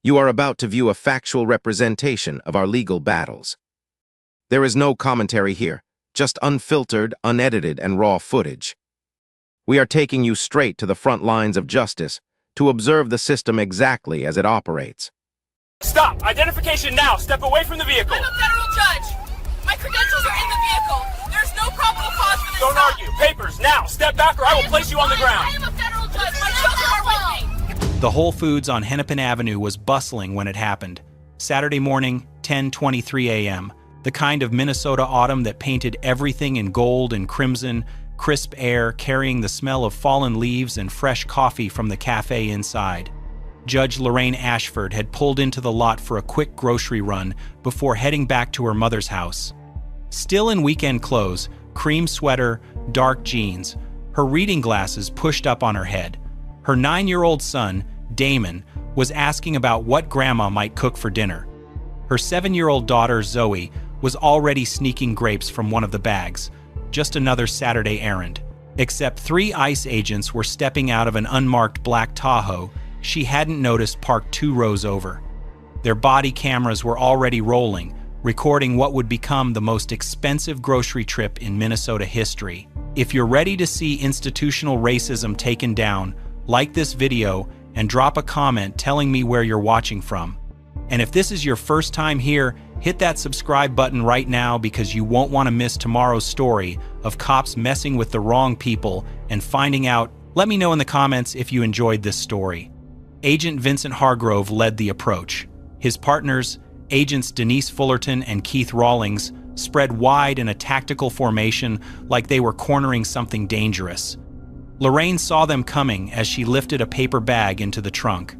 You are about to view a factual representation of our legal battles. There is no commentary here, just unfiltered, unedited, and raw footage. We are taking you straight to the front lines of justice to observe the system exactly as it operates. Stop! Identification now! Step away from the vehicle! I'm a federal judge! My credentials are in the vehicle! There's no probable cause for this Don't stop. argue! Papers, now! Step back or I will place you on the ground! I am a federal judge! My children are with me! The Whole Foods on Hennepin Avenue was bustling when it happened. Saturday morning, 10:23 a.m. The kind of Minnesota autumn that painted everything in gold and crimson, crisp air carrying the smell of fallen leaves and fresh coffee from the cafe inside. Judge Lorraine Ashford had pulled into the lot for a quick grocery run before heading back to her mother's house. Still in weekend clothes, cream sweater, dark jeans, her reading glasses pushed up on her head. Her 9-year-old son, Damon, was asking about what Grandma might cook for dinner. Her 7-year-old daughter, Zoe, was already sneaking grapes from one of the bags. Just another Saturday errand. Except 3 ICE agents were stepping out of an unmarked black Tahoe she hadn't noticed parked 2 rows over. Their body cameras were already rolling, recording what would become the most expensive grocery trip in Minnesota history. If you're ready to see institutional racism taken down, like this video and drop a comment telling me where you're watching from. And if this is your first time here, hit that subscribe button right now because you won't want to miss tomorrow's story of cops messing with the wrong people and finding out. Let me know in the comments if you enjoyed this story. Agent Vincent Hargrove led the approach. His partners, Agents Denise Fullerton and Keith Rawlings, spread wide in a tactical formation like they were cornering something dangerous. Lorraine saw them coming as she lifted a paper bag into the trunk.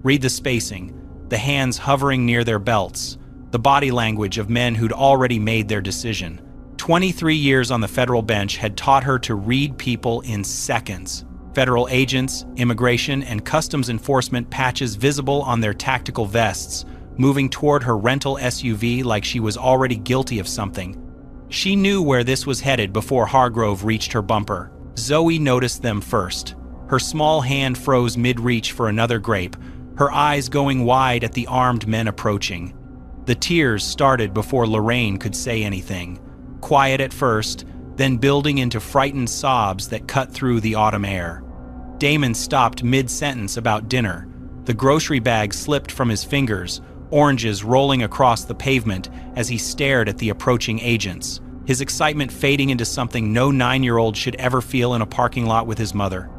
Read the spacing, the hands hovering near their belts, the body language of men who'd already made their decision. 23 years on the federal bench had taught her to read people in seconds. Federal agents, immigration, and customs enforcement patches visible on their tactical vests, moving toward her rental SUV like she was already guilty of something. She knew where this was headed before Hargrove reached her bumper. Zoe noticed them first. Her small hand froze mid-reach for another grape, her eyes going wide at the armed men approaching. The tears started before Lorraine could say anything. Quiet at first, then building into frightened sobs that cut through the autumn air. Damon stopped mid-sentence about dinner. The grocery bag slipped from his fingers, oranges rolling across the pavement as he stared at the approaching agents, his excitement fading into something no 9-year-old should ever feel in a parking lot with his mother.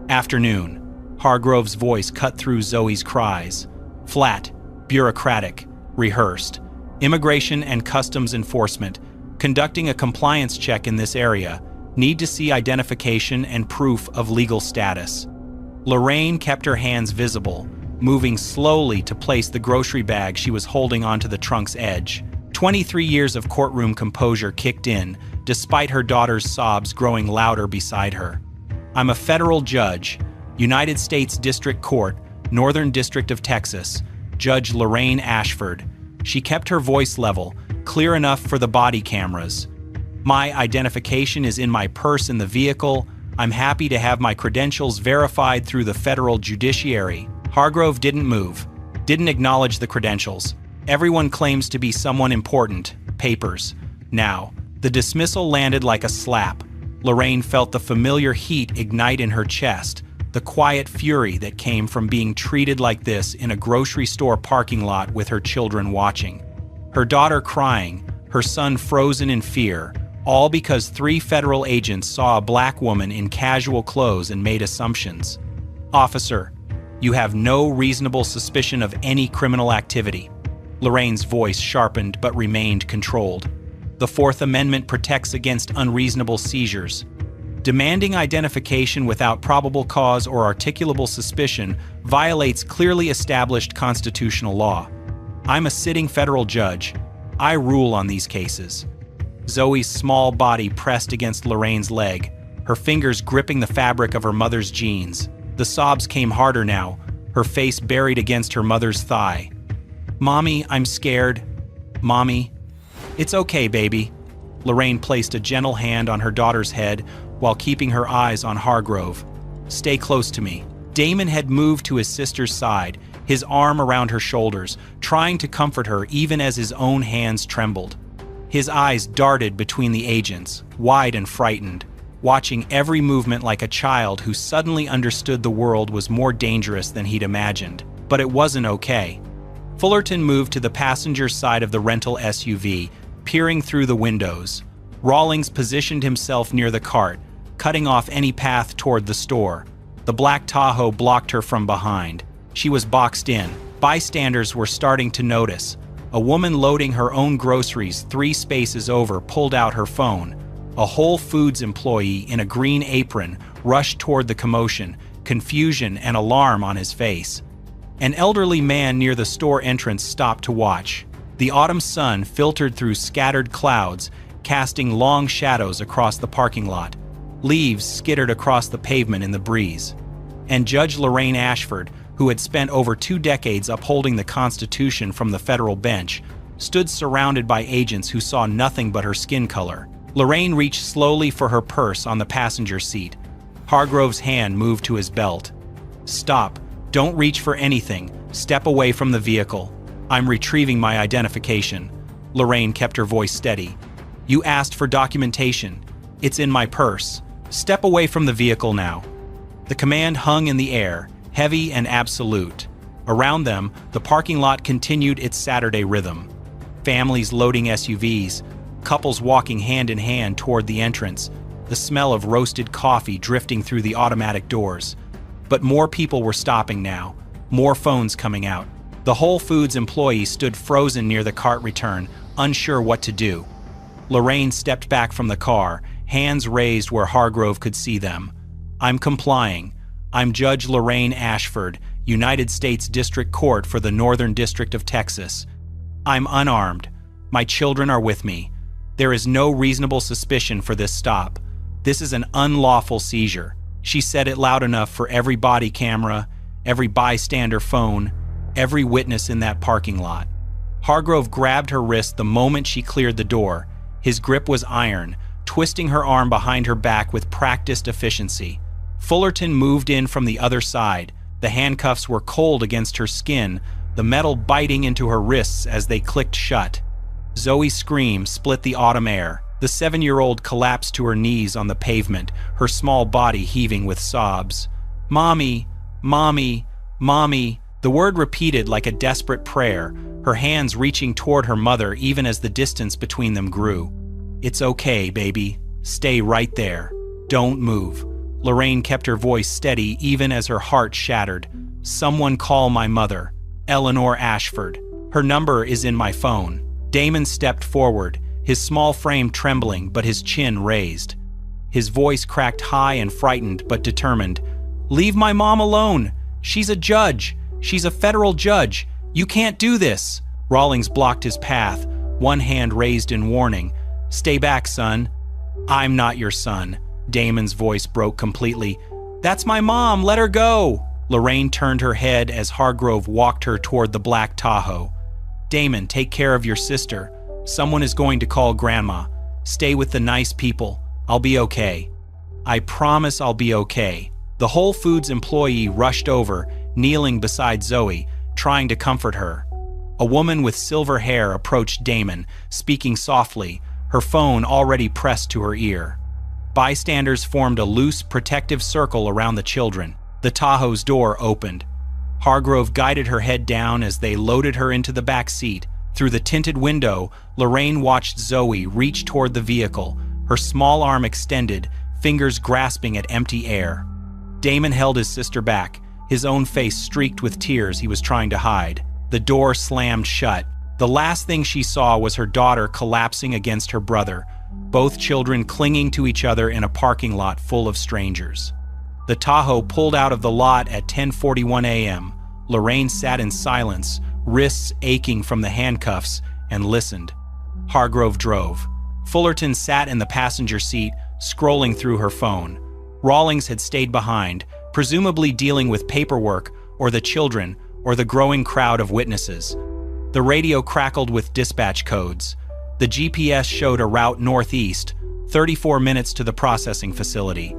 Afternoon. Hargrove's voice cut through Zoe's cries. Flat, bureaucratic, rehearsed. Immigration and Customs Enforcement, conducting a compliance check in this area, need to see identification and proof of legal status. Lorraine kept her hands visible, moving slowly to place the grocery bag she was holding onto the trunk's edge. 23 years of courtroom composure kicked in, despite her daughter's sobs growing louder beside her. I'm a federal judge, United States District Court, Northern District of Texas, Judge Lorraine Ashford. She kept her voice level, clear enough for the body cameras. My identification is in my purse in the vehicle. I'm happy to have my credentials verified through the federal judiciary. Hargrove didn't move, didn't acknowledge the credentials. Everyone claims to be someone important. Papers. Now, the dismissal landed like a slap. Lorraine felt the familiar heat ignite in her chest, the quiet fury that came from being treated like this in a grocery store parking lot with her children watching. Her daughter crying, her son frozen in fear, all because 3 federal agents saw a black woman in casual clothes and made assumptions. Officer, you have no reasonable suspicion of any criminal activity. Lorraine's voice sharpened but remained controlled. The Fourth Amendment protects against unreasonable seizures. Demanding identification without probable cause or articulable suspicion violates clearly established constitutional law. I'm a sitting federal judge. I rule on these cases. Zoe's small body pressed against Lorraine's leg, her fingers gripping the fabric of her mother's jeans. The sobs came harder now, her face buried against her mother's thigh. Mommy, I'm scared. Mommy. It's okay, baby. Lorraine placed a gentle hand on her daughter's head while keeping her eyes on Hargrove. Stay close to me. Damon had moved to his sister's side, his arm around her shoulders, trying to comfort her even as his own hands trembled. His eyes darted between the agents, wide and frightened, watching every movement like a child who suddenly understood the world was more dangerous than he'd imagined. But it wasn't okay. Fullerton moved to the passenger side of the rental SUV, peering through the windows. Rawlings positioned himself near the cart, cutting off any path toward the store. The black Tahoe blocked her from behind. She was boxed in. Bystanders were starting to notice. A woman loading her own groceries 3 spaces over pulled out her phone. A Whole Foods employee in a green apron rushed toward the commotion, confusion and alarm on his face. An elderly man near the store entrance stopped to watch. The autumn sun filtered through scattered clouds, casting long shadows across the parking lot. Leaves skittered across the pavement in the breeze. And Judge Lorraine Ashford, who had spent over 2 decades upholding the Constitution from the federal bench, stood surrounded by agents who saw nothing but her skin color. Lorraine reached slowly for her purse on the passenger seat. Hargrove's hand moved to his belt. "Stop. Don't reach for anything. Step away from the vehicle. I'm retrieving my identification." Lorraine kept her voice steady. "You asked for documentation. It's in my purse. Step away from the vehicle now." The command hung in the air, heavy and absolute. Around them, the parking lot continued its Saturday rhythm. Families loading SUVs, couples walking hand in hand toward the entrance, the smell of roasted coffee drifting through the automatic doors. But more people were stopping now, more phones coming out. The Whole Foods employee stood frozen near the cart return, unsure what to do. Lorraine stepped back from the car, hands raised where Hargrove could see them. "I'm complying. I'm Judge Lorraine Ashford, United States District Court for the Northern District of Texas. I'm unarmed. My children are with me. There is no reasonable suspicion for this stop. This is an unlawful seizure." She said it loud enough for every body camera, every bystander phone, every witness in that parking lot. Hargrove grabbed her wrist the moment she cleared the door. His grip was iron, twisting her arm behind her back with practiced efficiency. Fullerton moved in from the other side. The handcuffs were cold against her skin, the metal biting into her wrists as they clicked shut. Zoe's scream split the autumn air. The 7-year-old collapsed to her knees on the pavement, her small body heaving with sobs. "Mommy, Mommy, Mommy," the word repeated like a desperate prayer, her hands reaching toward her mother even as the distance between them grew. "It's okay, baby. Stay right there. Don't move." Lorraine kept her voice steady even as her heart shattered. "Someone call my mother. Eleanor Ashford. Her number is in my phone." Damon stepped forward, his small frame trembling but his chin raised. His voice cracked high and frightened but determined. "Leave my mom alone. She's a judge. She's a federal judge. You can't do this." Rawlings blocked his path, one hand raised in warning. "Stay back, son." "I'm not your son." Damon's voice broke completely. "That's my mom. Let her go." Lorraine turned her head as Hargrove walked her toward the black Tahoe. "Damon, take care of your sister. Someone is going to call Grandma. Stay with the nice people. I'll be okay." "I promise I'll be okay." The Whole Foods employee rushed over, kneeling beside Zoe, trying to comfort her. A woman with silver hair approached Damon, speaking softly, her phone already pressed to her ear. Bystanders formed a loose, protective circle around the children. The Tahoe's door opened. Hargrove guided her head down as they loaded her into the back seat. Through the tinted window, Lorraine watched Zoe reach toward the vehicle, her small arm extended, fingers grasping at empty air. Damon held his sister back, his own face streaked with tears he was trying to hide. The door slammed shut. The last thing she saw was her daughter collapsing against her brother, both children clinging to each other in a parking lot full of strangers. The Tahoe pulled out of the lot at 10:41 a.m. Lorraine sat in silence, wrists aching from the handcuffs, and listened. Hargrove drove. Fullerton sat in the passenger seat, scrolling through her phone. Rawlings had stayed behind, presumably dealing with paperwork, or the children, or the growing crowd of witnesses. The radio crackled with dispatch codes. The GPS showed a route northeast, 34 minutes to the processing facility.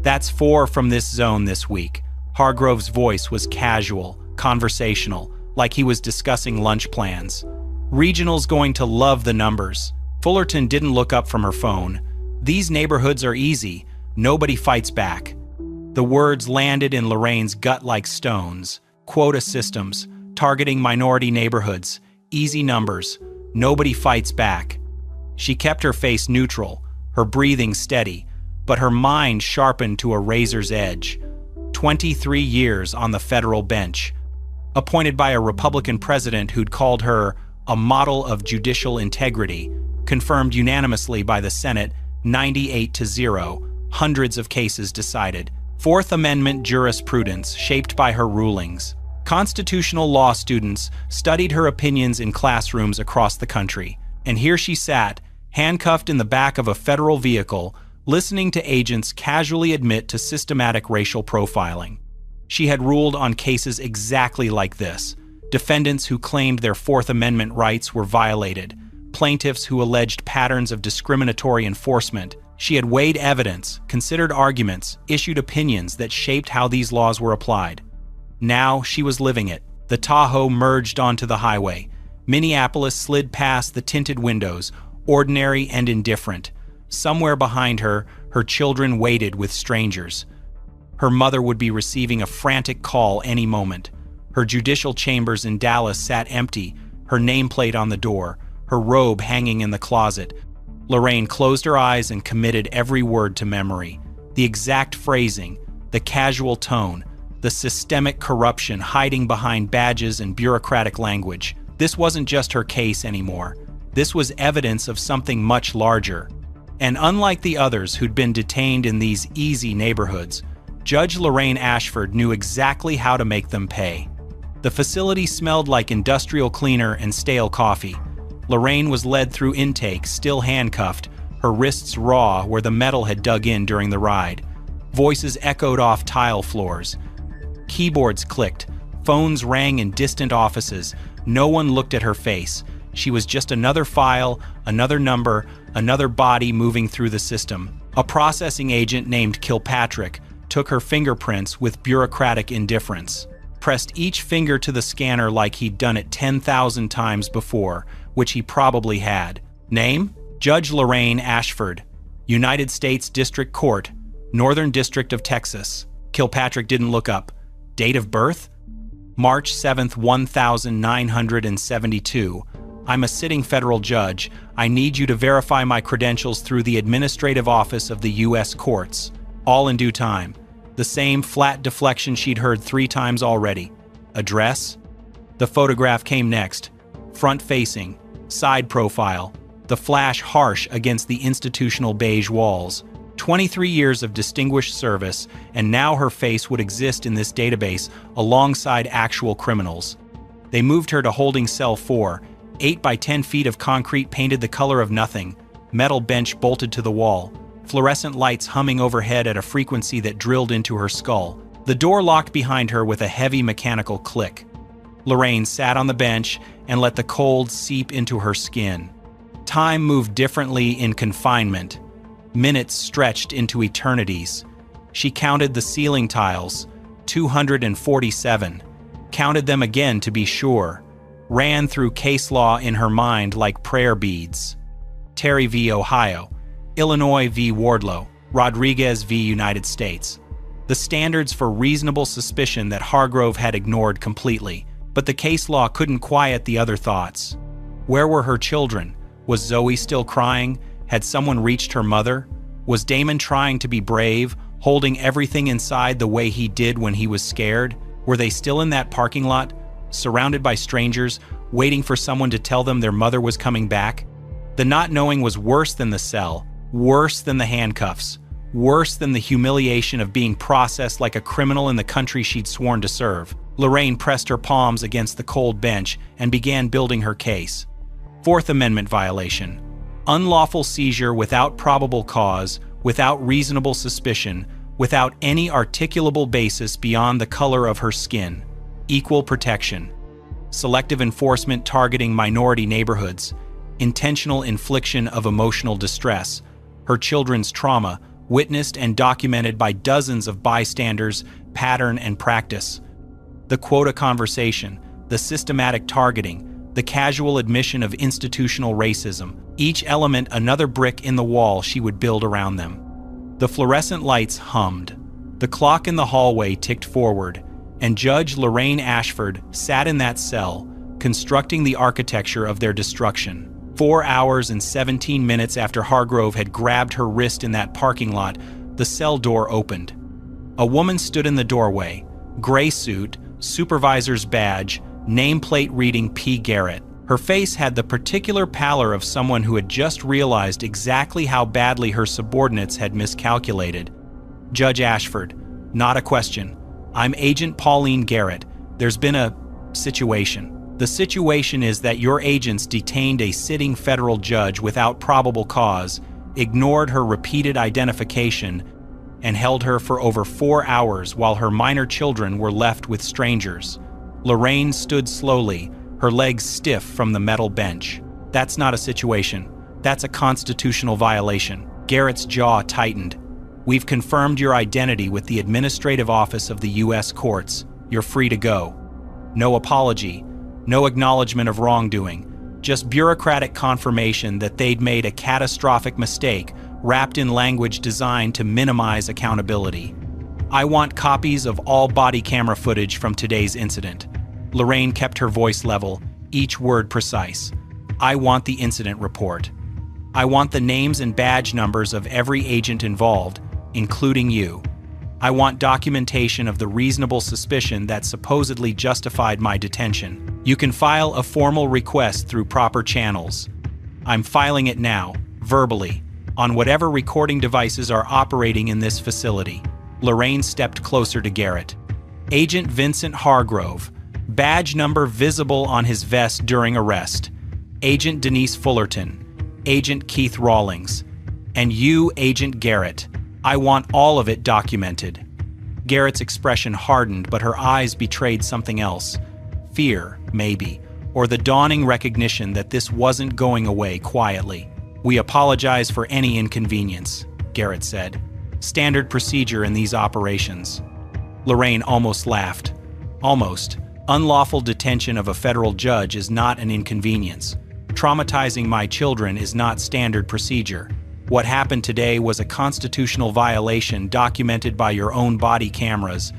"That's 4 from this zone this week." Hargrove's voice was casual, conversational, like he was discussing lunch plans. Regional's going to love the numbers. Fullerton didn't look up from her phone. These neighborhoods are easy. Nobody fights back. The words landed in Lorraine's gut like stones. Quota systems, targeting minority neighborhoods, easy numbers, nobody fights back. She kept her face neutral, her breathing steady, but her mind sharpened to a razor's edge. 23 years on the federal bench, appointed by a Republican president who'd called her a model of judicial integrity, confirmed unanimously by the Senate 98-0, hundreds of cases decided. Fourth Amendment jurisprudence shaped by her rulings. Constitutional law students studied her opinions in classrooms across the country, and here she sat, handcuffed in the back of a federal vehicle, listening to agents casually admit to systematic racial profiling. She had ruled on cases exactly like this: defendants who claimed their Fourth Amendment rights were violated, plaintiffs who alleged patterns of discriminatory enforcement. She had weighed evidence, considered arguments, issued opinions that shaped how these laws were applied. Now she was living it. The Tahoe merged onto the highway. Minneapolis slid past the tinted windows, ordinary and indifferent. Somewhere behind her, her children waited with strangers. Her mother would be receiving a frantic call any moment. Her judicial chambers in Dallas sat empty, her nameplate on the door, her robe hanging in the closet. Lorraine closed her eyes and committed every word to memory. The exact phrasing, the casual tone, the systemic corruption hiding behind badges and bureaucratic language. This wasn't just her case anymore. This was evidence of something much larger. And unlike the others who'd been detained in these easy neighborhoods, Judge Lorraine Ashford knew exactly how to make them pay. The facility smelled like industrial cleaner and stale coffee. Lorraine was led through intake, still handcuffed, her wrists raw where the metal had dug in during the ride. Voices echoed off tile floors. Keyboards clicked. Phones rang in distant offices. No one looked at her face. She was just another file, another number, another body moving through the system. A processing agent named Kilpatrick took her fingerprints with bureaucratic indifference, pressed each finger to the scanner like he'd done it 10,000 times before, which he probably had. Name? Judge Lorraine Ashford, United States District Court, Northern District of Texas. Kilpatrick didn't look up. Date of birth? March 7th, 1972. I'm a sitting federal judge. I need you to verify my credentials through the administrative office of the U.S. courts. All in due time. The same flat deflection she'd heard 3 times already. Address? The photograph came next. Front-facing, side profile, the flash harsh against the institutional beige walls. 23 years of distinguished service, and now her face would exist in this database alongside actual criminals. They moved her to holding cell 4, 8 by 10 feet of concrete painted the color of nothing, metal bench bolted to the wall, fluorescent lights humming overhead at a frequency that drilled into her skull. The door locked behind her with a heavy mechanical click. Lorraine sat on the bench and let the cold seep into her skin. Time moved differently in confinement. Minutes stretched into eternities. She counted the ceiling tiles, 247. Counted them again to be sure. Ran through case law in her mind like prayer beads. Terry v. Ohio, Illinois v. Wardlow, Rodriguez v. United States. The standards for reasonable suspicion that Hargrove had ignored completely, but the case law couldn't quiet the other thoughts. Where were her children? Was Zoe still crying? Had someone reached her mother? Was Damon trying to be brave, holding everything inside the way he did when he was scared? Were they still in that parking lot, surrounded by strangers, waiting for someone to tell them their mother was coming back? The not knowing was worse than the cell, worse than the handcuffs, worse than the humiliation of being processed like a criminal in the country she'd sworn to serve. Lorraine pressed her palms against the cold bench and began building her case. Fourth Amendment violation. Unlawful seizure without probable cause, without reasonable suspicion, without any articulable basis beyond the color of her skin. Equal protection. Selective enforcement targeting minority neighborhoods. Intentional infliction of emotional distress. Her children's trauma, witnessed and documented by dozens of bystanders, pattern and practice. The quota conversation, the systematic targeting, the casual admission of institutional racism, each element another brick in the wall she would build around them. The fluorescent lights hummed. The clock in the hallway ticked forward, and Judge Lorraine Ashford sat in that cell, constructing the architecture of their destruction. 4 hours and 17 minutes after Hargrove had grabbed her wrist in that parking lot, the cell door opened. A woman stood in the doorway, gray suit, supervisor's badge, nameplate reading P. Garrett. Her face had the particular pallor of someone who had just realized exactly how badly her subordinates had miscalculated. Judge Ashford, not a question. I'm Agent Pauline Garrett. There's been a situation. The situation is that your agents detained a sitting federal judge without probable cause, ignored her repeated identification, and held her for over 4 hours while her minor children were left with strangers. Lorraine stood slowly, her legs stiff from the metal bench. That's not a situation. That's a constitutional violation. Garrett's jaw tightened. We've confirmed your identity with the Administrative Office of the U.S. Courts. You're free to go. No apology, no acknowledgement of wrongdoing, just bureaucratic confirmation that they'd made a catastrophic mistake wrapped in language designed to minimize accountability. I want copies of all body camera footage from today's incident. Lorraine kept her voice level, each word precise. I want the incident report. I want the names and badge numbers of every agent involved, including you. I want documentation of the reasonable suspicion that supposedly justified my detention. You can file a formal request through proper channels. I'm filing it now, verbally, on whatever recording devices are operating in this facility. Lorraine stepped closer to Garrett. Agent Vincent Hargrove, badge number visible on his vest during arrest. Agent Denise Fullerton, Agent Keith Rawlings, and you, Agent Garrett. I want all of it documented. Garrett's expression hardened, but her eyes betrayed something else. Fear, maybe, or the dawning recognition that this wasn't going away quietly. We apologize for any inconvenience, Garrett said. Standard procedure in these operations. Lorraine almost laughed. Almost. Unlawful detention of a federal judge is not an inconvenience. Traumatizing my children is not standard procedure. What happened today was a constitutional violation documented by your own body cameras,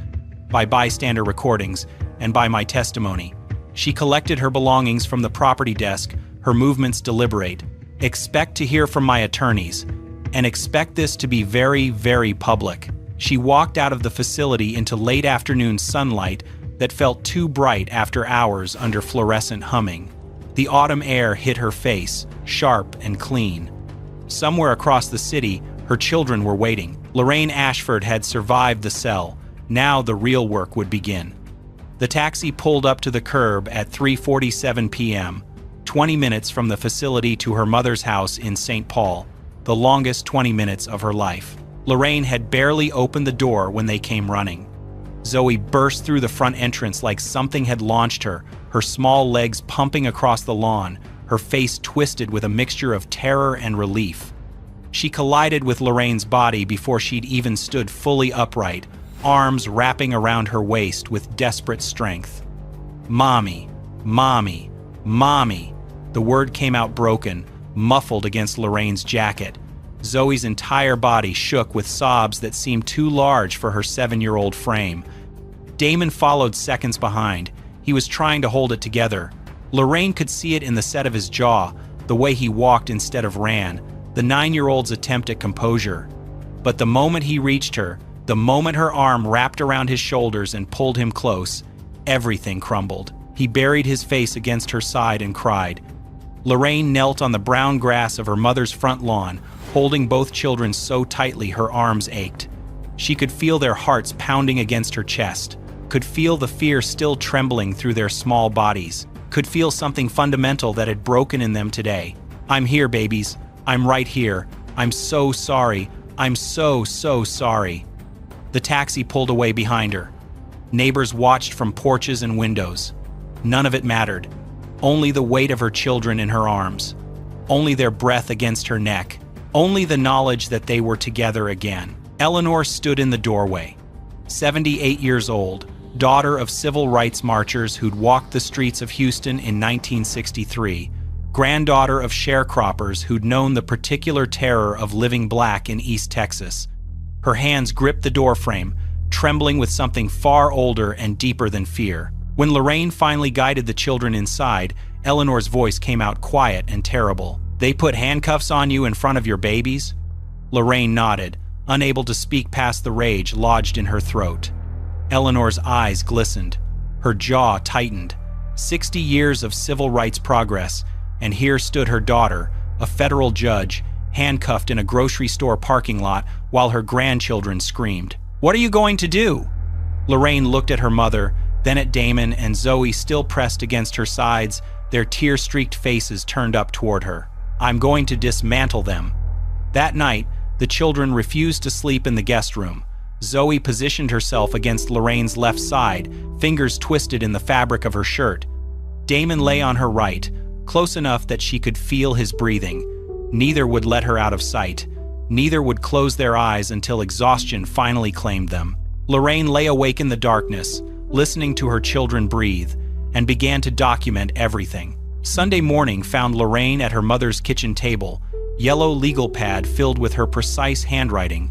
by bystander recordings, and by my testimony. She collected her belongings from the property desk, her movements deliberate. Expect to hear from my attorneys, and expect this to be very, very public. She walked out of the facility into late afternoon sunlight that felt too bright after hours under fluorescent humming. The autumn air hit her face, sharp and clean. Somewhere across the city, her children were waiting. Lorraine Ashford had survived the cell. Now the real work would begin. The taxi pulled up to the curb at 3:47 p.m., 20 minutes from the facility to her mother's house in St. Paul, the longest 20 minutes of her life. Lorraine had barely opened the door when they came running. Zoe burst through the front entrance like something had launched her, her small legs pumping across the lawn, her face twisted with a mixture of terror and relief. She collided with Lorraine's body before she'd even stood fully upright, arms wrapping around her waist with desperate strength. Mommy, mommy, mommy. The word came out broken, muffled against Lorraine's jacket. Zoe's entire body shook with sobs that seemed too large for her 7-year-old frame. Damon followed seconds behind. He was trying to hold it together. Lorraine could see it in the set of his jaw, the way he walked instead of ran, the 9-year-old's attempt at composure. But the moment he reached her, the moment her arm wrapped around his shoulders and pulled him close, everything crumbled. He buried his face against her side and cried. Lorraine knelt on the brown grass of her mother's front lawn, holding both children so tightly her arms ached. She could feel their hearts pounding against her chest, could feel the fear still trembling through their small bodies, could feel something fundamental that had broken in them today. I'm here, babies. I'm right here. I'm so sorry. I'm so sorry. The taxi pulled away behind her. Neighbors watched from porches and windows. None of it mattered. Only the weight of her children in her arms. Only their breath against her neck. Only the knowledge that they were together again. Eleanor stood in the doorway. 78 years old, daughter of civil rights marchers who'd walked the streets of Houston in 1963, granddaughter of sharecroppers who'd known the particular terror of living black in East Texas. Her hands gripped the doorframe, trembling with something far older and deeper than fear. When Lorraine finally guided the children inside, Eleanor's voice came out quiet and terrible. "They put handcuffs on you in front of your babies?" Lorraine nodded, unable to speak past the rage lodged in her throat. Eleanor's eyes glistened. Her jaw tightened. 60 years of civil rights progress, and here stood her daughter, a federal judge, handcuffed in a grocery store parking lot while her grandchildren screamed. "What are you going to do?" Lorraine looked at her mother, then at Damon and Zoe still pressed against her sides, their tear-streaked faces turned up toward her. "I'm going to dismantle them." That night, the children refused to sleep in the guest room. Zoe positioned herself against Lorraine's left side, fingers twisted in the fabric of her shirt. Damon lay on her right, close enough that she could feel his breathing. Neither would let her out of sight. Neither would close their eyes until exhaustion finally claimed them. Lorraine lay awake in the darkness, listening to her children breathe, and began to document everything. Sunday morning found Lorraine at her mother's kitchen table, yellow legal pad filled with her precise handwriting.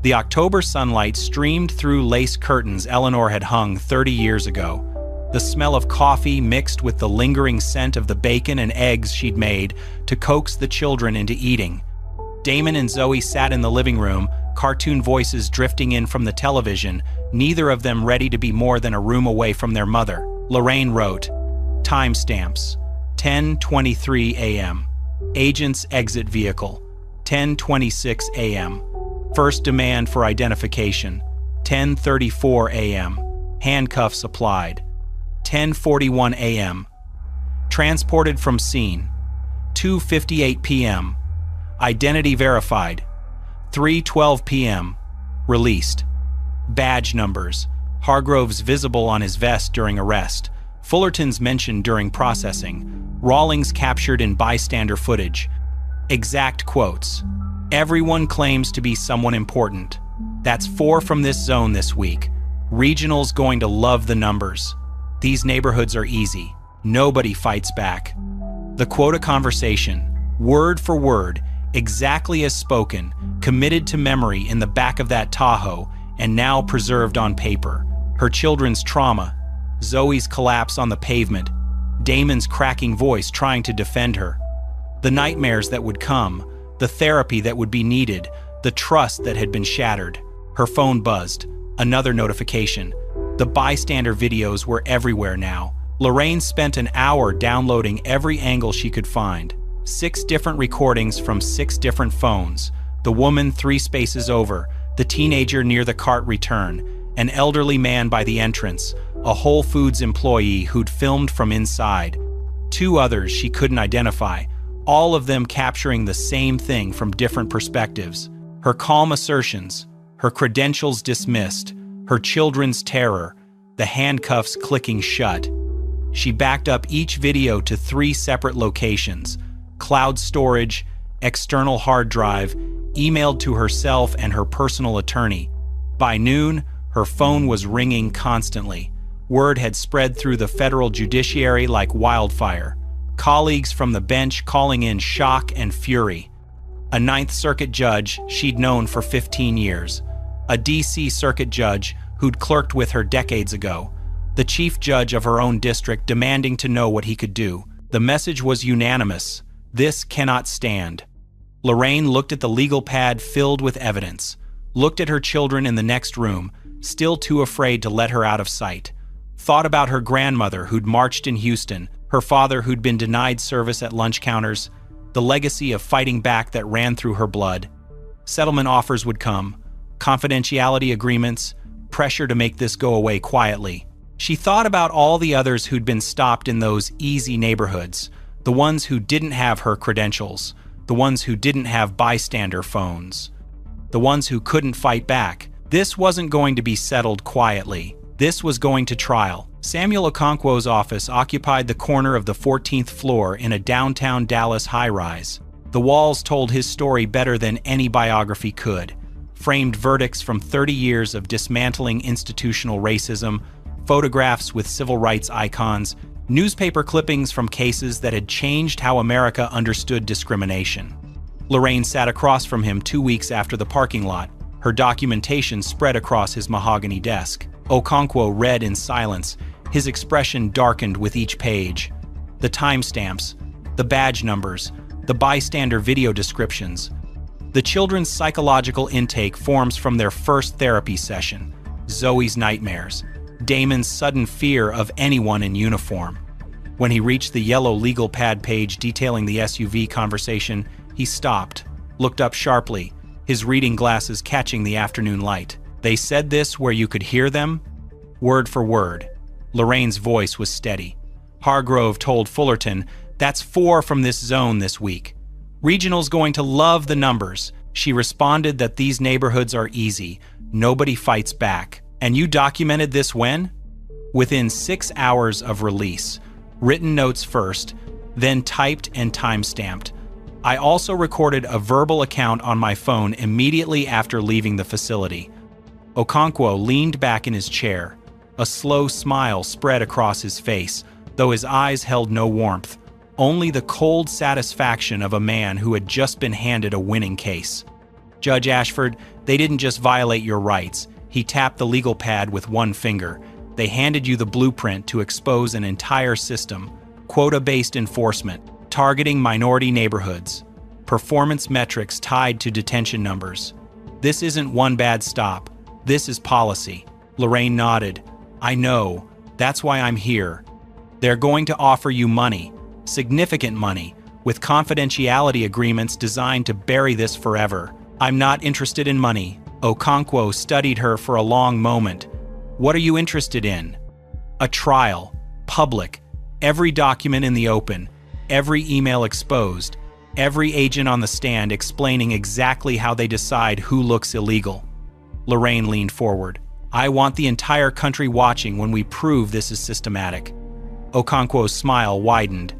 The October sunlight streamed through lace curtains Eleanor had hung 30 years ago. The smell of coffee mixed with the lingering scent of the bacon and eggs she'd made to coax the children into eating. Damon and Zoe sat in the living room, cartoon voices drifting in from the television, neither of them ready to be more than a room away from their mother. Lorraine wrote, timestamps, 10:23 a.m. Agents exit vehicle, 10:26 a.m. First demand for identification, 10:34 a.m. Handcuffs applied, 10:41 a.m. Transported from scene, 2:58 p.m. Identity verified, 3:12 p.m. Released. Badge numbers, Hargrove's visible on his vest during arrest, Fullerton's mentioned during processing, Rawlings captured in bystander footage. Exact quotes. Everyone claims to be someone important. That's 4 from this zone this week. Regional's going to love the numbers. These neighborhoods are easy. Nobody fights back. The quota conversation, word for word, exactly as spoken, committed to memory in the back of that Tahoe, and now preserved on paper. Her children's trauma, Zoe's collapse on the pavement, Damon's cracking voice trying to defend her. The nightmares that would come, the therapy that would be needed, the trust that had been shattered. Her phone buzzed. Another notification. The bystander videos were everywhere now. Lorraine spent an hour downloading every angle she could find. 6 different recordings from 6 different phones. The woman 3 spaces over, the teenager near the cart return, an elderly man by the entrance, a Whole Foods employee who'd filmed from inside. 2 others she couldn't identify, all of them capturing the same thing from different perspectives. Her calm assertions, her credentials dismissed, her children's terror, the handcuffs clicking shut. She backed up each video to 3 separate locations, cloud storage, external hard drive, emailed to herself and her personal attorney. By noon, her phone was ringing constantly. Word had spread through the federal judiciary like wildfire. Colleagues from the bench calling in shock and fury. A Ninth Circuit judge she'd known for 15 years. A D.C. Circuit judge who'd clerked with her decades ago. The chief judge of her own district demanding to know what he could do. The message was unanimous. This cannot stand. Lorraine looked at the legal pad filled with evidence, looked at her children in the next room, still too afraid to let her out of sight, thought about her grandmother who'd marched in Houston, her father who'd been denied service at lunch counters, the legacy of fighting back that ran through her blood. Settlement offers would come, confidentiality agreements, pressure to make this go away quietly. She thought about all the others who'd been stopped in those easy neighborhoods, the ones who didn't have her credentials, the ones who didn't have bystander phones, the ones who couldn't fight back. This wasn't going to be settled quietly. This was going to trial. Samuel Okonkwo's office occupied the corner of the 14th floor in a downtown Dallas high-rise. The walls told his story better than any biography could. Framed verdicts from 30 years of dismantling institutional racism, photographs with civil rights icons, newspaper clippings from cases that had changed how America understood discrimination. Lorraine sat across from him 2 weeks after the parking lot, her documentation spread across his mahogany desk. Okonkwo read in silence, his expression darkened with each page. The timestamps, the badge numbers, the bystander video descriptions. The children's psychological intake forms from their first therapy session, Zoe's nightmares, Damon's sudden fear of anyone in uniform. When he reached the yellow legal pad page detailing the SUV conversation, he stopped, looked up sharply, his reading glasses catching the afternoon light. They said this where you could hear them? Word for word. Lorraine's voice was steady. Hargrove told Fullerton, "That's 4 from this zone this week. Regional's going to love the numbers." She responded that these neighborhoods are easy. Nobody fights back. "And you documented this when?" "Within 6 hours of release. Written notes first, then typed and time-stamped. I also recorded a verbal account on my phone immediately after leaving the facility." Okonkwo leaned back in his chair. A slow smile spread across his face, though his eyes held no warmth, only the cold satisfaction of a man who had just been handed a winning case. "Judge Ashford, they didn't just violate your rights." He tapped the legal pad with one finger. "They handed you the blueprint to expose an entire system, quota-based enforcement, targeting minority neighborhoods, performance metrics tied to detention numbers. This isn't one bad stop. This is policy." Lorraine nodded. "I know. That's why I'm here. They're going to offer you money, significant money, with confidentiality agreements designed to bury this forever." "I'm not interested in money." Okonkwo studied her for a long moment. "What are you interested in?" "A trial. Public. Every document in the open. Every email exposed. Every agent on the stand explaining exactly how they decide who looks illegal." Lorraine leaned forward. "I want the entire country watching when we prove this is systematic." Okonkwo's smile widened.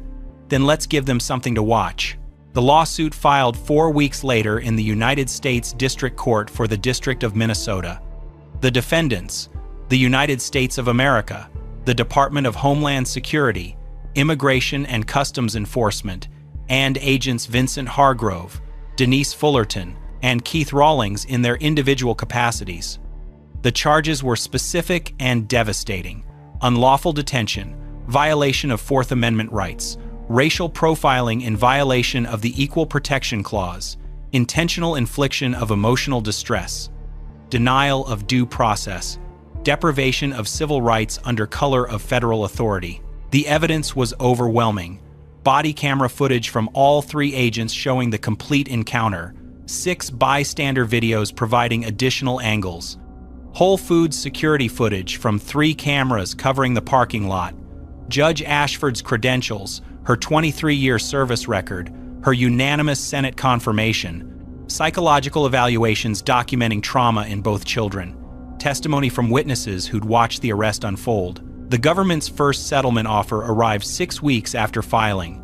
"Then let's give them something to watch." The lawsuit filed 4 weeks later in the United States District Court for the District of Minnesota. The defendants, the United States of America, the Department of Homeland Security, Immigration and Customs Enforcement, and agents Vincent Hargrove, Denise Fullerton, and Keith Rawlings in their individual capacities. The charges were specific and devastating: unlawful detention, violation of Fourth Amendment rights, racial profiling in violation of the Equal Protection Clause, intentional infliction of emotional distress, denial of due process, deprivation of civil rights under color of federal authority. The evidence was overwhelming. Body camera footage from all 3 agents showing the complete encounter, 6 bystander videos providing additional angles, Whole Foods security footage from 3 cameras covering the parking lot, Judge Ashford's credentials, her 23-year service record, her unanimous Senate confirmation, psychological evaluations documenting trauma in both children, testimony from witnesses who'd watched the arrest unfold. The government's first settlement offer arrived 6 weeks after filing.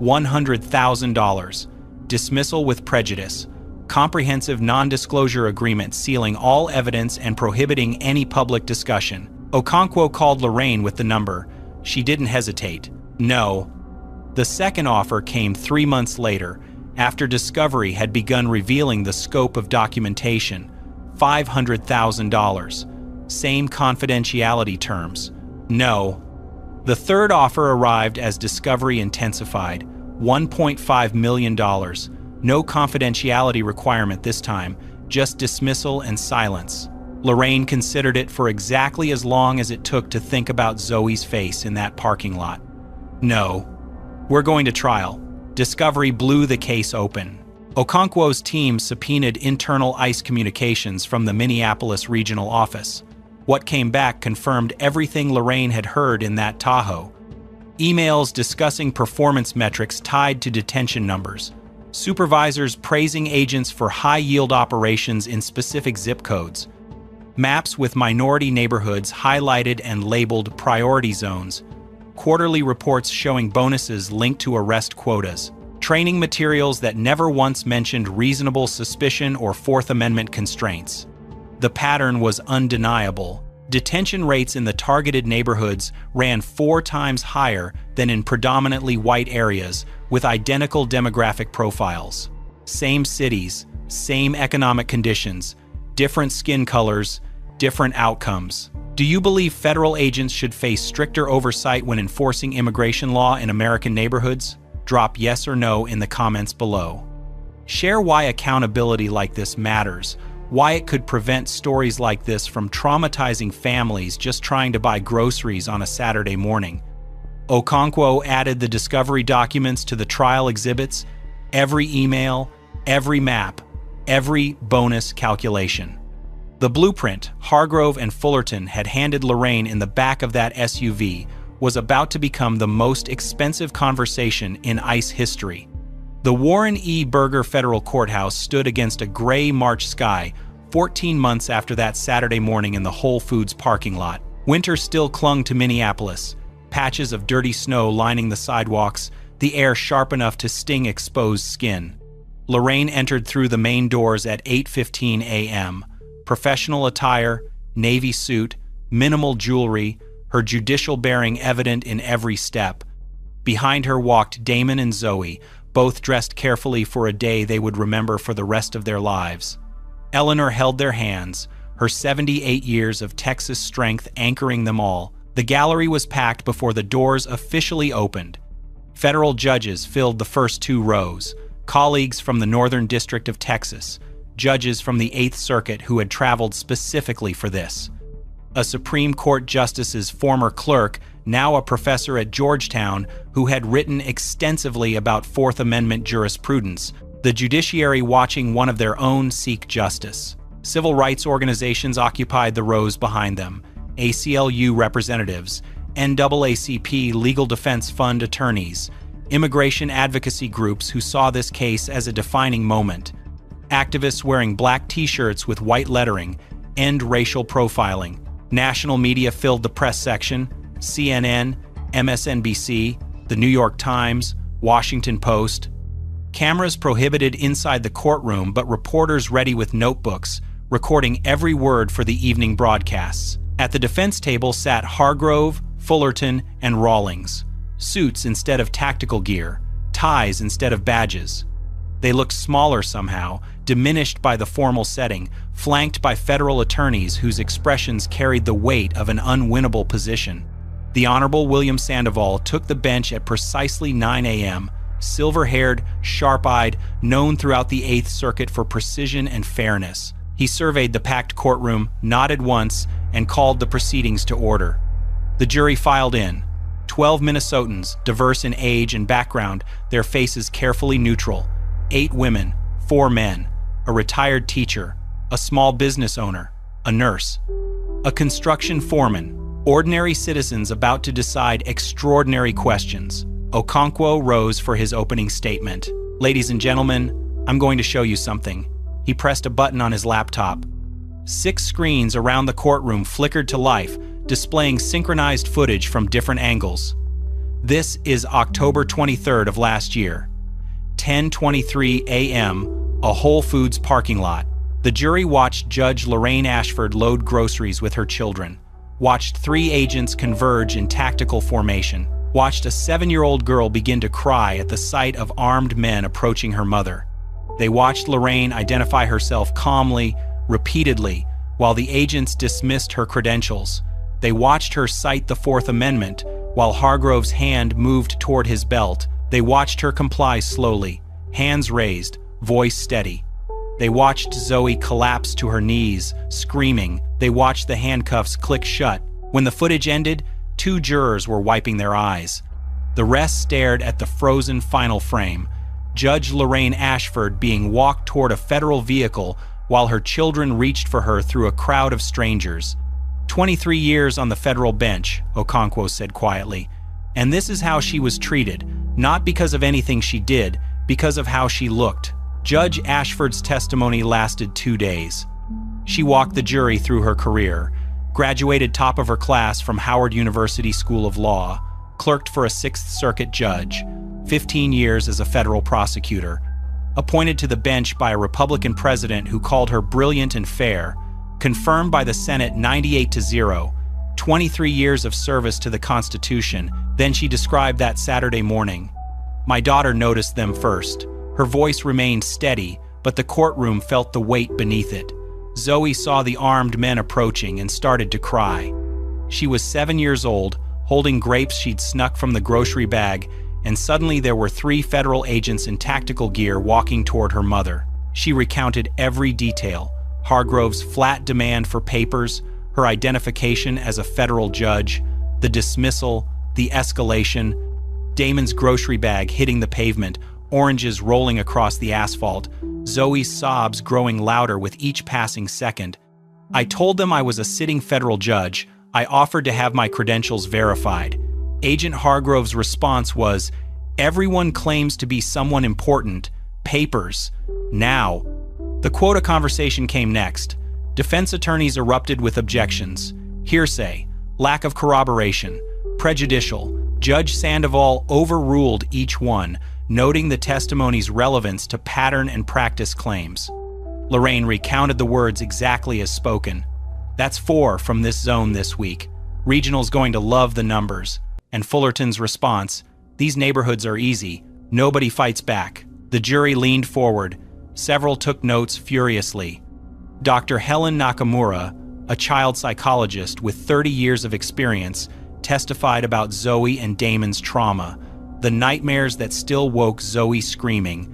$100,000, dismissal with prejudice, comprehensive non-disclosure agreement sealing all evidence and prohibiting any public discussion. Okonkwo called Lorraine with the number. She didn't hesitate. "No." The second offer came 3 months later, after discovery had begun revealing the scope of documentation. $500,000. Same confidentiality terms. "No." The third offer arrived as discovery intensified. $1.5 million. No confidentiality requirement this time, just dismissal and silence. Lorraine considered it for exactly as long as it took to think about Zoe's face in that parking lot. "No. We're going to trial." Discovery blew the case open. Okonkwo's team subpoenaed internal ICE communications from the Minneapolis regional office. What came back confirmed everything Lorraine had heard in that Tahoe. Emails discussing performance metrics tied to detention numbers. Supervisors praising agents for high-yield operations in specific zip codes. Maps with minority neighborhoods highlighted and labeled priority zones. Quarterly reports showing bonuses linked to arrest quotas. Training materials that never once mentioned reasonable suspicion or Fourth Amendment constraints. The pattern was undeniable. Detention rates in the targeted neighborhoods ran 4 times higher than in predominantly white areas with identical demographic profiles. Same cities, same economic conditions, different skin colors, different outcomes. Do you believe federal agents should face stricter oversight when enforcing immigration law in American neighborhoods? Drop yes or no in the comments below. Share why accountability like this matters, why it could prevent stories like this from traumatizing families just trying to buy groceries on a Saturday morning. Okonkwo added the discovery documents to the trial exhibits, every email, every map, every bonus calculation. The blueprint Hargrove and Fullerton had handed Lorraine in the back of that SUV was about to become the most expensive conversation in ICE history. The Warren E. Burger Federal Courthouse stood against a gray March sky 14 months after that Saturday morning in the Whole Foods parking lot. Winter still clung to Minneapolis, patches of dirty snow lining the sidewalks, the air sharp enough to sting exposed skin. Lorraine entered through the main doors at 8:15 a.m. Professional attire, navy suit, minimal jewelry, her judicial bearing evident in every step. Behind her walked Damon and Zoe, both dressed carefully for a day they would remember for the rest of their lives. Eleanor held their hands, her 78 years of Texas strength anchoring them all. The gallery was packed before the doors officially opened. Federal judges filled the first 2 rows, colleagues from the Northern District of Texas, judges from the 8th Circuit who had traveled specifically for this. A Supreme Court justice's former clerk, now a professor at Georgetown, who had written extensively about Fourth Amendment jurisprudence, the judiciary watching one of their own seek justice. Civil rights organizations occupied the rows behind them, ACLU representatives, NAACP Legal Defense Fund attorneys, immigration advocacy groups who saw this case as a defining moment, activists wearing black t-shirts with white lettering, End Racial Profiling. National media filled the press section, CNN, MSNBC, The New York Times, Washington Post. Cameras prohibited inside the courtroom, but reporters ready with notebooks, recording every word for the evening broadcasts. At the defense table sat Hargrove, Fullerton, and Rawlings. Suits instead of tactical gear, ties instead of badges. They looked smaller somehow, diminished by the formal setting, flanked by federal attorneys whose expressions carried the weight of an unwinnable position. The Honorable William Sandoval took the bench at precisely 9 a.m., silver-haired, sharp-eyed, known throughout the 8th Circuit for precision and fairness. He surveyed the packed courtroom, nodded once, and called the proceedings to order. The jury filed in. 12 Minnesotans, diverse in age and background, their faces carefully neutral. 8 women, 4 men, a retired teacher, a small business owner, a nurse, a construction foreman, ordinary citizens about to decide extraordinary questions. Okonkwo rose for his opening statement. Ladies and gentlemen, I'm going to show you something. He pressed a button on his laptop. 6 screens around the courtroom flickered to life, displaying synchronized footage from different angles. This is October 23rd of last year. 10:23 a.m., a Whole Foods parking lot. The jury watched Judge Lorraine Ashford load groceries with her children, watched 3 agents converge in tactical formation, watched a 7-year-old girl begin to cry at the sight of armed men approaching her mother. They watched Lorraine identify herself calmly, repeatedly, while the agents dismissed her credentials. They watched her cite the Fourth Amendment, while Hargrove's hand moved toward his belt. They watched her comply slowly, hands raised, voice steady. They watched Zoe collapse to her knees, screaming. They watched the handcuffs click shut. When the footage ended, 2 jurors were wiping their eyes. The rest stared at the frozen final frame, Judge Lorraine Ashford being walked toward a federal vehicle while her children reached for her through a crowd of strangers. 23 years on the federal bench, Okonkwo said quietly, and this is how she was treated, not because of anything she did, because of how she looked. Judge Ashford's testimony lasted 2 days. She walked the jury through her career, graduated top of her class from Howard University School of Law, clerked for a 6th Circuit judge, 15 years as a federal prosecutor, appointed to the bench by a Republican president who called her brilliant and fair, Confirmed by the Senate 98-0, 23 years of service to the Constitution. Then she described that Saturday morning. My daughter noticed them first. Her voice remained steady, but the courtroom felt the weight beneath it. Zoe saw the armed men approaching and started to cry. She was 7 years old, holding grapes she'd snuck from the grocery bag, and suddenly there were 3 federal agents in tactical gear walking toward her mother. She recounted every detail: Hargrove's flat demand for papers, her identification as a federal judge, the dismissal, the escalation, Damon's grocery bag hitting the pavement, oranges rolling across the asphalt, Zoe's sobs growing louder with each passing second. I told them I was a sitting federal judge. I offered to have my credentials verified. Agent Hargrove's response was, "Everyone claims to be someone important. Papers. Now." The quota conversation came next. Defense attorneys erupted with objections. Hearsay, lack of corroboration, prejudicial. Judge Sandoval overruled each one, noting the testimony's relevance to pattern and practice claims. Lorraine recounted the words exactly as spoken. "That's 4 from this zone this week. Regional's going to love the numbers." And Fullerton's response, "These neighborhoods are easy. Nobody fights back." The jury leaned forward. Several took notes furiously. Dr. Helen Nakamura, a child psychologist with 30 years of experience, testified about Zoe and Damon's trauma, the nightmares that still woke Zoe screaming,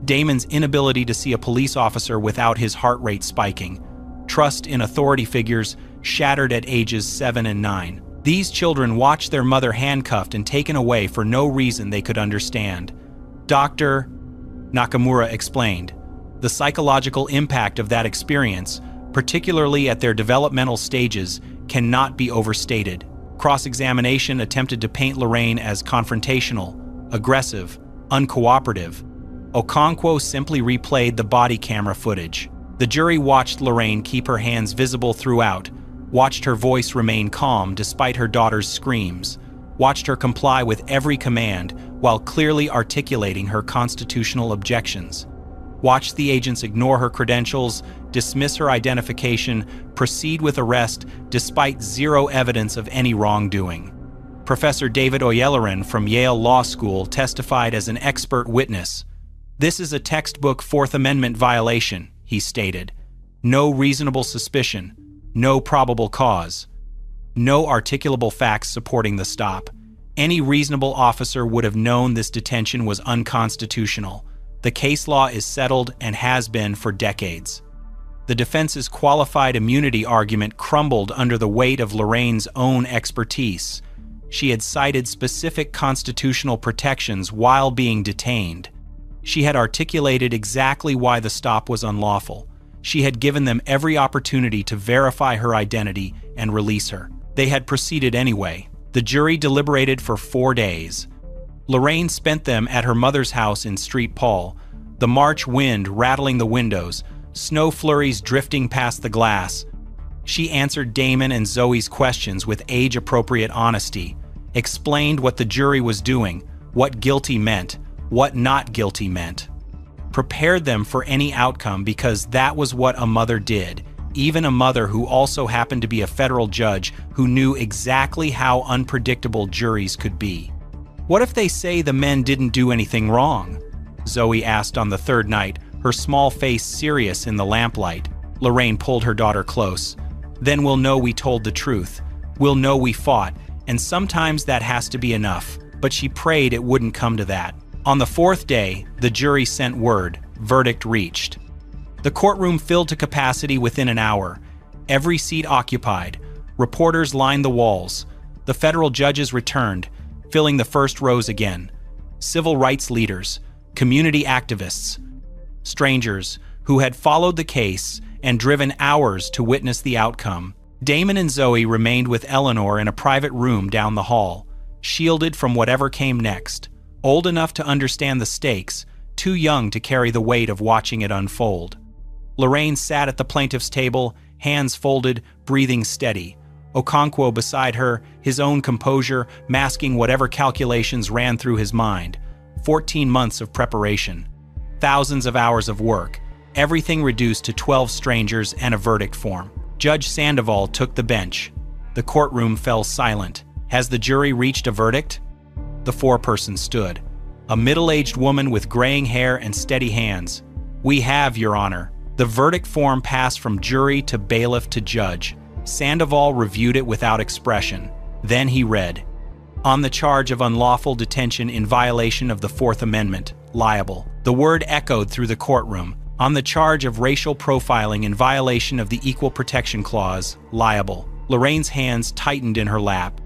Damon's inability to see a police officer without his heart rate spiking, trust in authority figures shattered at ages 7 and 9. These children watched their mother handcuffed and taken away for no reason they could understand. Dr. Nakamura explained, the psychological impact of that experience, particularly at their developmental stages, cannot be overstated. Cross-examination attempted to paint Lorraine as confrontational, aggressive, uncooperative. Okonkwo simply replayed the body camera footage. The jury watched Lorraine keep her hands visible throughout, watched her voice remain calm despite her daughter's screams, watched her comply with every command while clearly articulating her constitutional objections, watched the agents ignore her credentials, dismiss her identification, proceed with arrest despite zero evidence of any wrongdoing. Professor David Oyeleran from Yale Law School testified as an expert witness. "This is a textbook Fourth Amendment violation," he stated. "No reasonable suspicion, no probable cause, no articulable facts supporting the stop. Any reasonable officer would have known this detention was unconstitutional. The case law is settled and has been for decades." The defense's qualified immunity argument crumbled under the weight of Lorraine's own expertise. She had cited specific constitutional protections while being detained. She had articulated exactly why the stop was unlawful. She had given them every opportunity to verify her identity and release her. They had proceeded anyway. The jury deliberated for 4 days. Lorraine spent them at her mother's house in Street Paul, the March wind rattling the windows, snow flurries drifting past the glass. She answered Damon and Zoe's questions with age-appropriate honesty, explained what the jury was doing, what guilty meant, what not guilty meant. Prepared them for any outcome because that was what a mother did, even a mother who also happened to be a federal judge who knew exactly how unpredictable juries could be. "What if they say the men didn't do anything wrong?" Zoe asked on the third night, her small face serious in the lamplight. Lorraine pulled her daughter close. "Then we'll know we told the truth. We'll know we fought, and sometimes that has to be enough." But she prayed it wouldn't come to that. On the 4th day, the jury sent word, verdict reached. The courtroom filled to capacity within an hour. Every seat occupied. Reporters lined the walls. The federal judges returned, filling the first rows again. Civil rights leaders, community activists, strangers who had followed the case and driven hours to witness the outcome. Damon and Zoe remained with Eleanor in a private room down the hall, shielded from whatever came next. Old enough to understand the stakes, too young to carry the weight of watching it unfold. Lorraine sat at the plaintiff's table, hands folded, breathing steady. Okonkwo beside her, his own composure masking whatever calculations ran through his mind. 14 months of preparation. Thousands of hours of work. Everything reduced to 12 strangers and a verdict form. Judge Sandoval took the bench. The courtroom fell silent. Has the jury reached a verdict? The foreperson stood. A middle-aged woman with graying hair and steady hands. We have, Your Honor. The verdict form passed from jury to bailiff to judge. Sandoval reviewed it without expression. Then he read, on the charge of unlawful detention in violation of the Fourth Amendment, liable. The word echoed through the courtroom. On the charge of racial profiling in violation of the Equal Protection Clause, liable. Lorraine's hands tightened in her lap.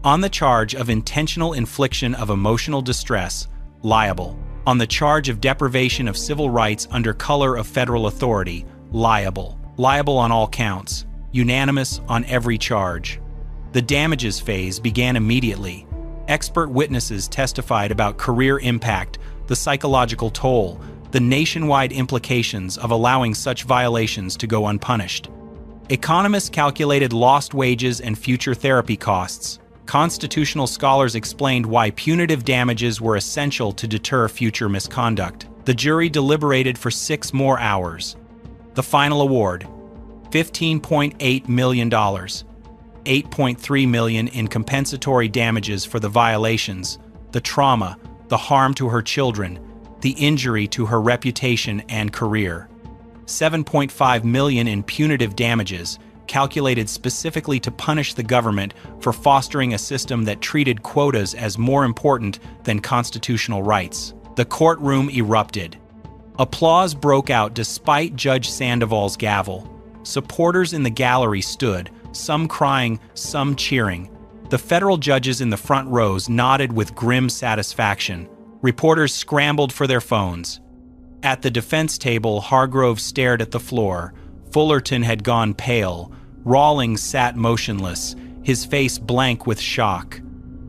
On the charge of intentional infliction of emotional distress, liable. On the charge of deprivation of civil rights under color of federal authority, liable. Liable on all counts. Unanimous on every charge. The damages phase began immediately. Expert witnesses testified about career impact, the psychological toll, the nationwide implications of allowing such violations to go unpunished. Economists calculated lost wages and future therapy costs. Constitutional scholars explained why punitive damages were essential to deter future misconduct. The jury deliberated for 6 more hours. The final award, $15.8 million. $8.3 million in compensatory damages for the violations, the trauma, the harm to her children, the injury to her reputation and career. $7.5 million in punitive damages, calculated specifically to punish the government for fostering a system that treated quotas as more important than constitutional rights. The courtroom erupted. Applause broke out despite Judge Sandoval's gavel. Supporters in the gallery stood, some crying, some cheering. The federal judges in the front rows nodded with grim satisfaction. Reporters scrambled for their phones. At the defense table, Hargrove stared at the floor. Fullerton had gone pale. Rawlings sat motionless, his face blank with shock.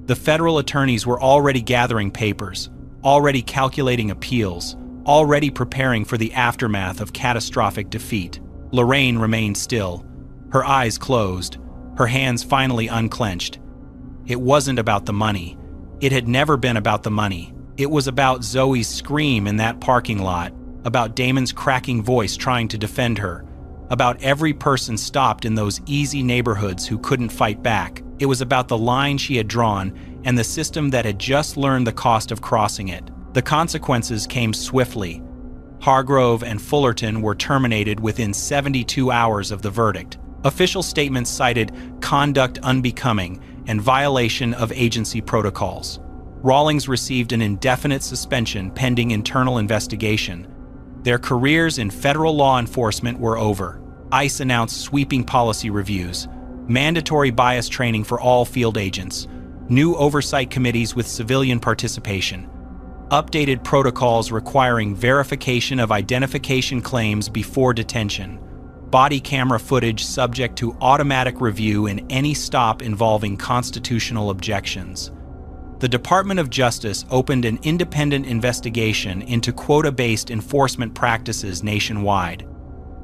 The federal attorneys were already gathering papers, already calculating appeals, already preparing for the aftermath of catastrophic defeat. Lorraine remained still. Her eyes closed, her hands finally unclenched. It wasn't about the money. It had never been about the money. It was about Zoe's scream in that parking lot, about Damon's cracking voice trying to defend her, about every person stopped in those easy neighborhoods who couldn't fight back. It was about the line she had drawn and the system that had just learned the cost of crossing it. The consequences came swiftly. Hargrove and Fullerton were terminated within 72 hours of the verdict. Official statements cited conduct unbecoming and violation of agency protocols. Rawlings received an indefinite suspension pending internal investigation. Their careers in federal law enforcement were over. ICE announced sweeping policy reviews, mandatory bias training for all field agents, new oversight committees with civilian participation, updated protocols requiring verification of identification claims before detention, body camera footage subject to automatic review in any stop involving constitutional objections. The Department of Justice opened an independent investigation into quota-based enforcement practices nationwide.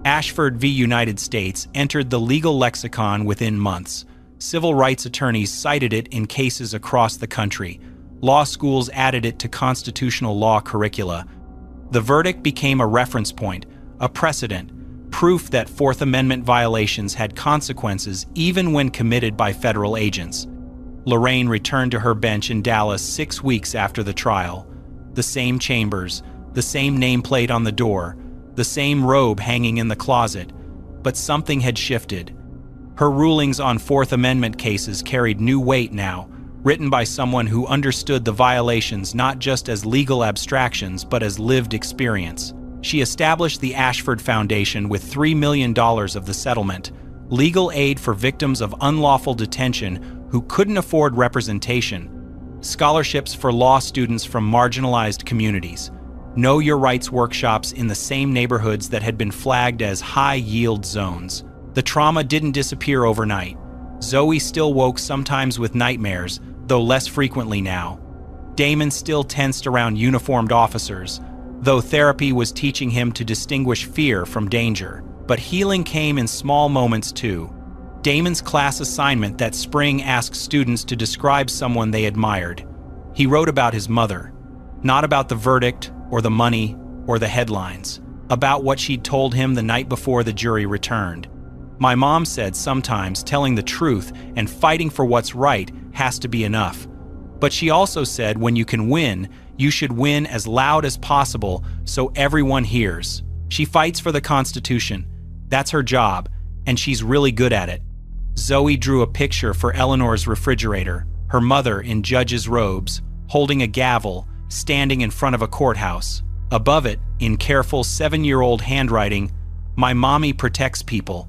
Ashford v. United States entered the legal lexicon within months. Civil rights attorneys cited it in cases across the country. Law schools added it to constitutional law curricula. The verdict became a reference point, a precedent, proof that Fourth Amendment violations had consequences even when committed by federal agents. Lorraine returned to her bench in Dallas 6 weeks after the trial. The same chambers, the same nameplate on the door, the same robe hanging in the closet, but something had shifted. Her rulings on Fourth Amendment cases carried new weight now, written by someone who understood the violations not just as legal abstractions but as lived experience. She established the Ashford Foundation with $3 million of the settlement, legal aid for victims of unlawful detention who couldn't afford representation, scholarships for law students from marginalized communities, Know Your Rights workshops in the same neighborhoods that had been flagged as high-yield zones. The trauma didn't disappear overnight. Zoe still woke sometimes with nightmares, though less frequently now. Damon still tensed around uniformed officers, though therapy was teaching him to distinguish fear from danger. But healing came in small moments too. Damon's class assignment that spring asked students to describe someone they admired. He wrote about his mother, not about the verdict or the money or the headlines, about what she'd told him the night before the jury returned. My mom said sometimes telling the truth and fighting for what's right has to be enough. But she also said when you can win, you should win as loud as possible so everyone hears. She fights for the Constitution. That's her job, and she's really good at it. Zoe drew a picture for Eleanor's refrigerator, her mother in judge's robes, holding a gavel, standing in front of a courthouse. Above it, in careful 7-year-old handwriting, "My mommy protects people."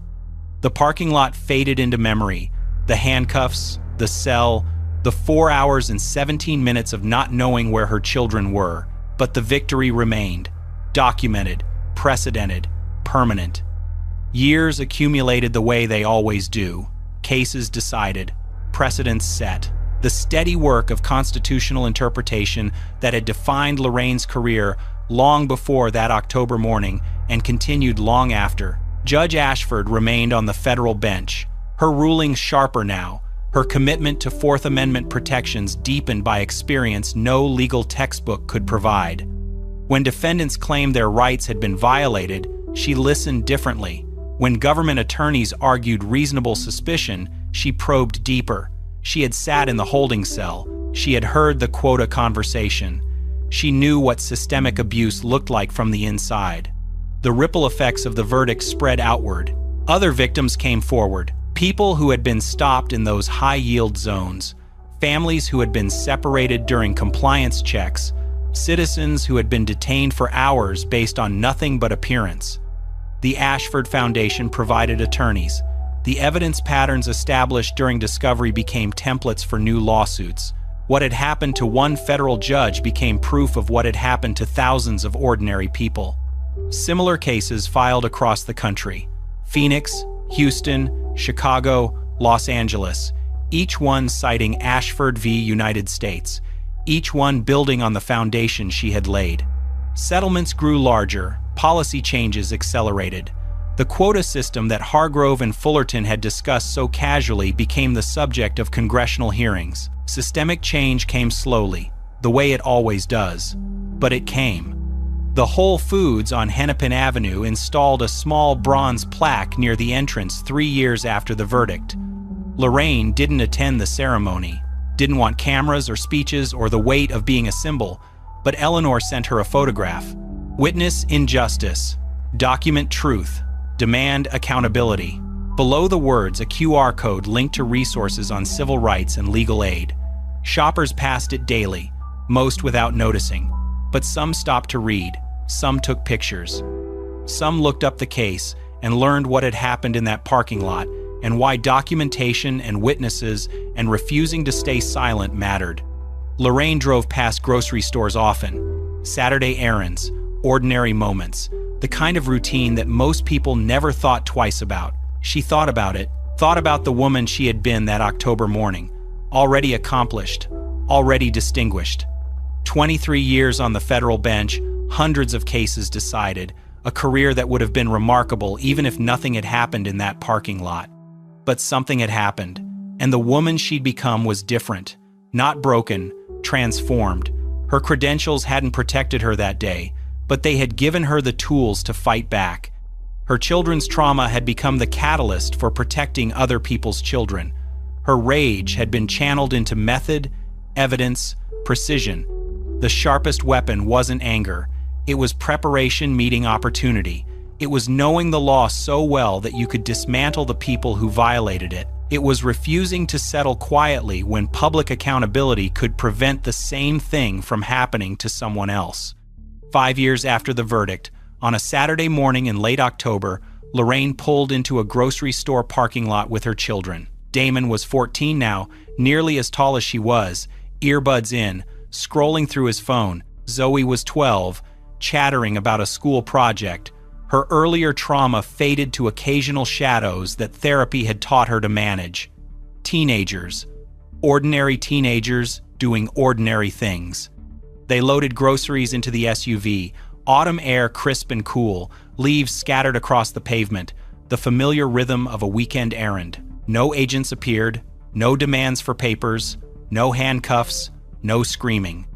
The parking lot faded into memory. The handcuffs, the cell, the 4 hours and 17 minutes of not knowing where her children were. But the victory remained. Documented, precedented, permanent. Years accumulated the way they always do. Cases decided, precedents set. The steady work of constitutional interpretation that had defined Lorraine's career long before that October morning and continued long after. Judge Ashford remained on the federal bench, her rulings sharper now, her commitment to Fourth Amendment protections deepened by experience no legal textbook could provide. When defendants claimed their rights had been violated, she listened differently. When government attorneys argued reasonable suspicion, she probed deeper. She had sat in the holding cell. She had heard the quota conversation. She knew what systemic abuse looked like from the inside. The ripple effects of the verdict spread outward. Other victims came forward. People who had been stopped in those high-yield zones. Families who had been separated during compliance checks. Citizens who had been detained for hours based on nothing but appearance. The Ashford Foundation provided attorneys. The evidence patterns established during discovery became templates for new lawsuits. What had happened to one federal judge became proof of what had happened to thousands of ordinary people. Similar cases filed across the country. Phoenix, Houston, Chicago, Los Angeles, each one citing Ashford v. United States, each one building on the foundation she had laid. Settlements grew larger, policy changes accelerated. The quota system that Hargrove and Fullerton had discussed so casually became the subject of congressional hearings. Systemic change came slowly, the way it always does. But it came. The Whole Foods on Hennepin Avenue installed a small bronze plaque near the entrance 3 years after the verdict. Lorraine didn't attend the ceremony, didn't want cameras or speeches or the weight of being a symbol, but Eleanor sent her a photograph. Witness injustice, document truth, demand accountability. Below the words, a QR code linked to resources on civil rights and legal aid. Shoppers passed it daily, most without noticing, but some stopped to read, some took pictures. Some looked up the case and learned what had happened in that parking lot and why documentation and witnesses and refusing to stay silent mattered. Lorraine drove past grocery stores often. Saturday errands, ordinary moments, the kind of routine that most people never thought twice about. She thought about it, thought about the woman she had been that October morning, already accomplished, already distinguished. 23 years on the federal bench, hundreds of cases decided, a career that would have been remarkable even if nothing had happened in that parking lot. But something had happened, and the woman she'd become was different, not broken, transformed. Her credentials hadn't protected her that day, but they had given her the tools to fight back. Her children's trauma had become the catalyst for protecting other people's children. Her rage had been channeled into method, evidence, precision. The sharpest weapon wasn't anger. It was preparation meeting opportunity. It was knowing the law so well that you could dismantle the people who violated it. It was refusing to settle quietly when public accountability could prevent the same thing from happening to someone else. 5 years after the verdict, on a Saturday morning in late October, Lorraine pulled into a grocery store parking lot with her children. Damon was 14 now, nearly as tall as she was, earbuds in, scrolling through his phone. Zoe was 12, chattering about a school project. Her earlier trauma faded to occasional shadows that therapy had taught her to manage. Teenagers. Ordinary teenagers doing ordinary things. They loaded groceries into the SUV, autumn air crisp and cool, leaves scattered across the pavement, the familiar rhythm of a weekend errand. No agents appeared, no demands for papers, no handcuffs, no screaming.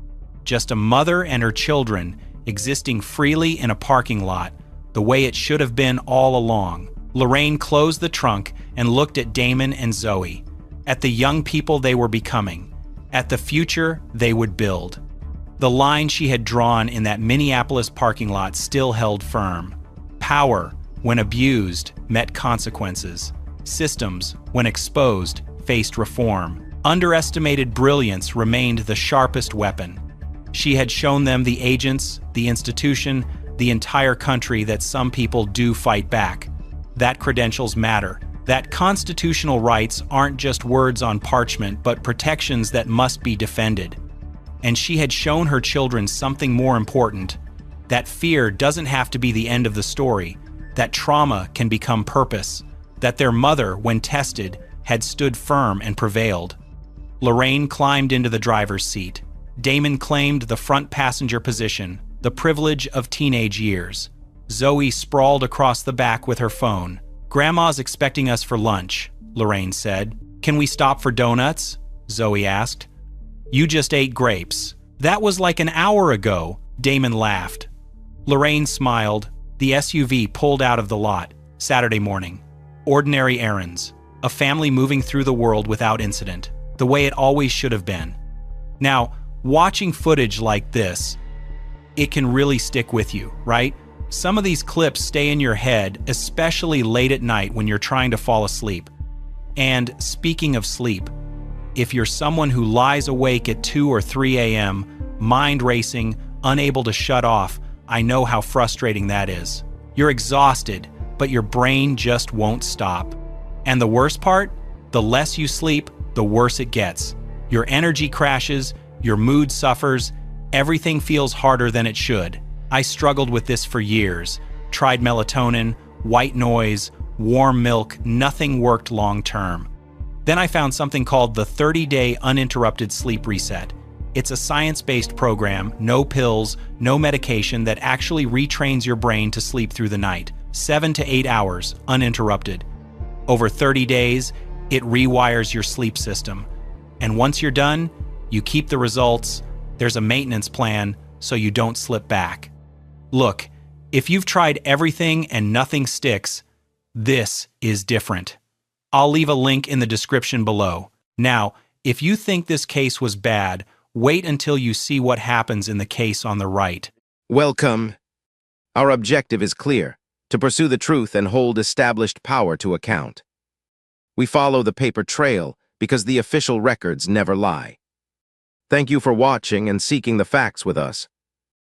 Just a mother and her children existing freely in a parking lot, the way it should have been all along. Lorraine closed the trunk and looked at Damon and Zoe, at the young people they were becoming, at the future they would build. The line she had drawn in that Minneapolis parking lot still held firm. Power, when abused, met consequences. Systems, when exposed, faced reform. Underestimated brilliance remained the sharpest weapon. She had shown them, the agents, the institution, the entire country, that some people do fight back. That credentials matter. That constitutional rights aren't just words on parchment, but protections that must be defended. And she had shown her children something more important. That fear doesn't have to be the end of the story. That trauma can become purpose. That their mother, when tested, had stood firm and prevailed. Lorraine climbed into the driver's seat. Damon claimed the front passenger position, the privilege of teenage years. Zoe sprawled across the back with her phone. "Grandma's expecting us for lunch," Lorraine said. "Can we stop for donuts?" Zoe asked. "You just ate grapes." "That was like an hour ago," Damon laughed. Lorraine smiled. The SUV pulled out of the lot. Saturday morning. Ordinary errands. A family moving through the world without incident, the way it always should have been. Now, watching footage like this, it can really stick with you, right? Some of these clips stay in your head, especially late at night when you're trying to fall asleep. And speaking of sleep, if you're someone who lies awake at 2 or 3 a.m., mind racing, unable to shut off, I know how frustrating that is. You're exhausted, but your brain just won't stop. And the worst part? The less you sleep, the worse it gets. Your energy crashes, your mood suffers, everything feels harder than it should. I struggled with this for years. Tried melatonin, white noise, warm milk, nothing worked long term. Then I found something called the 30-Day Uninterrupted Sleep Reset. It's a science-based program, no pills, no medication, that actually retrains your brain to sleep through the night, 7 to 8 hours, uninterrupted. Over 30 days, it rewires your sleep system. And once you're done, you keep the results. There's a maintenance plan so you don't slip back. Look, if you've tried everything and nothing sticks, this is different. I'll leave a link in the description below. Now, if you think this case was bad, wait until you see what happens in the case on the right. Welcome. Our objective is clear: to pursue the truth and hold established power to account. We follow the paper trail because the official records never lie. Thank you for watching and seeking the facts with us.